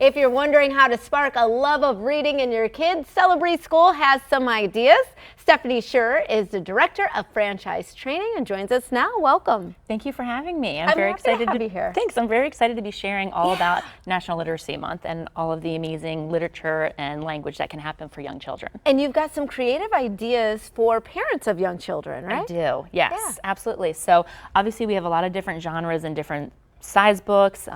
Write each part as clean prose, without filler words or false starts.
If you're wondering how to spark a love of reading in your kids, Celebree School has some ideas. Stefanie Shurer is the Director of Franchise Training and joins us now. Welcome. Thank you for having me. I'm very happy excited to have you here. Thanks. I'm very excited to be sharing all about National Literacy Month and all of the amazing literature and language that can happen for young children. And you've got some creative ideas for parents of young children, right? I do. Yes, absolutely. So obviously we have a lot of different genres and different size books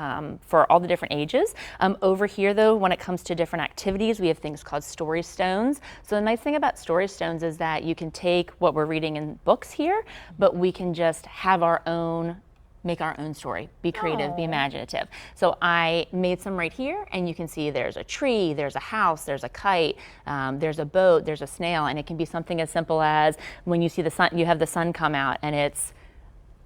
for all the different ages. Over here though, when it comes to different activities, we have things called story stones. So the nice thing about story stones is that you can take what we're reading in books here, but we can just have make our own story, be creative, be imaginative. So I made some right here, and you can see there's a tree, there's a house, there's a kite, there's a boat, there's a snail, and it can be something as simple as when you see the sun, you have the sun come out, and it's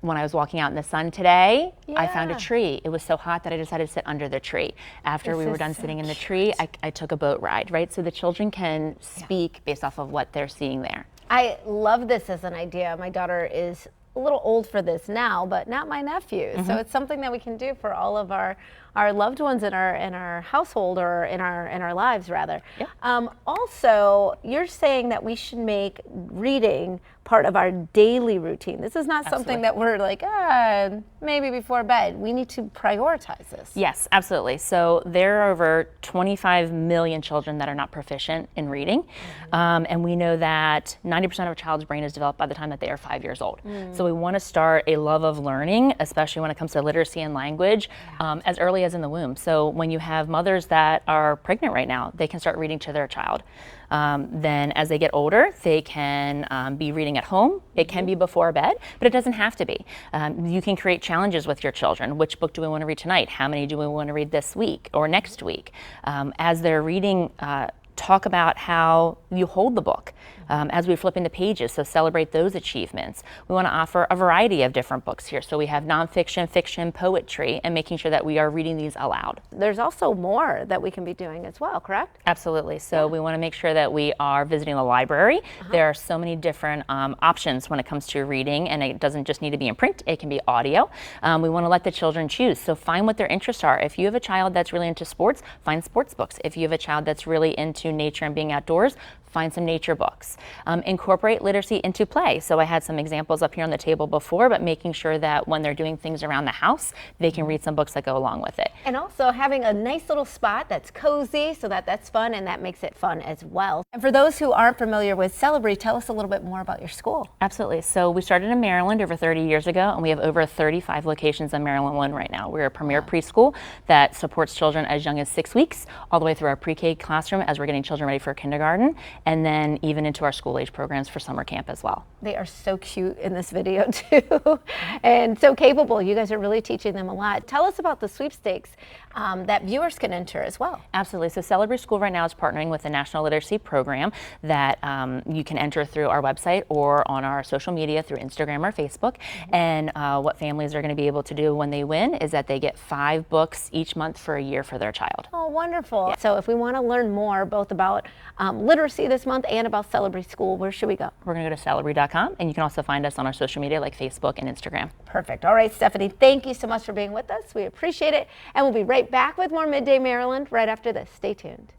when I was walking out in the sun today, I found a tree. It was so hot that I decided to sit under the tree. After we were done sitting in the tree, I took a boat ride, right? So the children can speak based off of what they're seeing there. I love this as an idea. My daughter is a little old for this now, but not my nephew. So it's something that we can do for all of our loved ones in our household or in our lives rather. Also, you're saying that we should make reading part of our daily routine. This is not something that we're like, maybe before bed. We need to prioritize this. Yes, absolutely. So there are over 25 million children that are not proficient in reading. And we know that 90% of a child's brain is developed by the time that they are 5 years old. So we want to start a love of learning, especially when it comes to literacy and language, as early as in the womb. So when you have mothers that are pregnant right now, they can start reading to their child. Then as they get older, they can be reading at home. It can be before bed, but it doesn't have to be. You can create challenges with your children. Which book do we want to read tonight? How many do we want to read this week or next week? As they're reading, talk about how you hold the book as we flip into pages, so celebrate those achievements. We want to offer a variety of different books here. So we have nonfiction, fiction, poetry, and making sure that we are reading these aloud. There's also more that we can be doing as well, correct? Absolutely. So we want to make sure that we are visiting the library. There are so many different options when it comes to reading, and it doesn't just need to be in print, it can be audio. We want to let the children choose. So find what their interests are. If you have a child that's really into sports, find sports books. If you have a child that's really into nature and being outdoors, find some nature books. Incorporate literacy into play. So I had some examples up here on the table before, but making sure that when they're doing things around the house, they can read some books that go along with it. And also having a nice little spot that's cozy so that that's fun, and that makes it fun as well. And for those who aren't familiar with Celebree, tell us a little bit more about your school. Absolutely. So we started in Maryland over 30 years ago, and we have over 35 locations in Maryland right now. We're a premier preschool that supports children as young as 6 weeks, all the way through our pre-K classroom as we're getting children ready for kindergarten, and then even into our school age programs for summer camp as well. They are so cute in this video too, and so capable. You guys are really teaching them a lot. Tell us about the sweepstakes that viewers can enter as well. Absolutely. So Celebree School right now is partnering with the National Literacy Program that you can enter through our website or on our social media through Instagram or Facebook. And what families are going to be able to do when they win is that they get 5 books each month for a year for their child. Oh, wonderful. So if we want to learn more both about literacy this month and about Celebree School, where should we go? We're going to go to celebree.com, and you can also find us on our social media like Facebook and Instagram. Perfect. All right, Stefanie, thank you so much for being with us. We appreciate it. And we'll be right back with more Midday Maryland right after this. Stay tuned.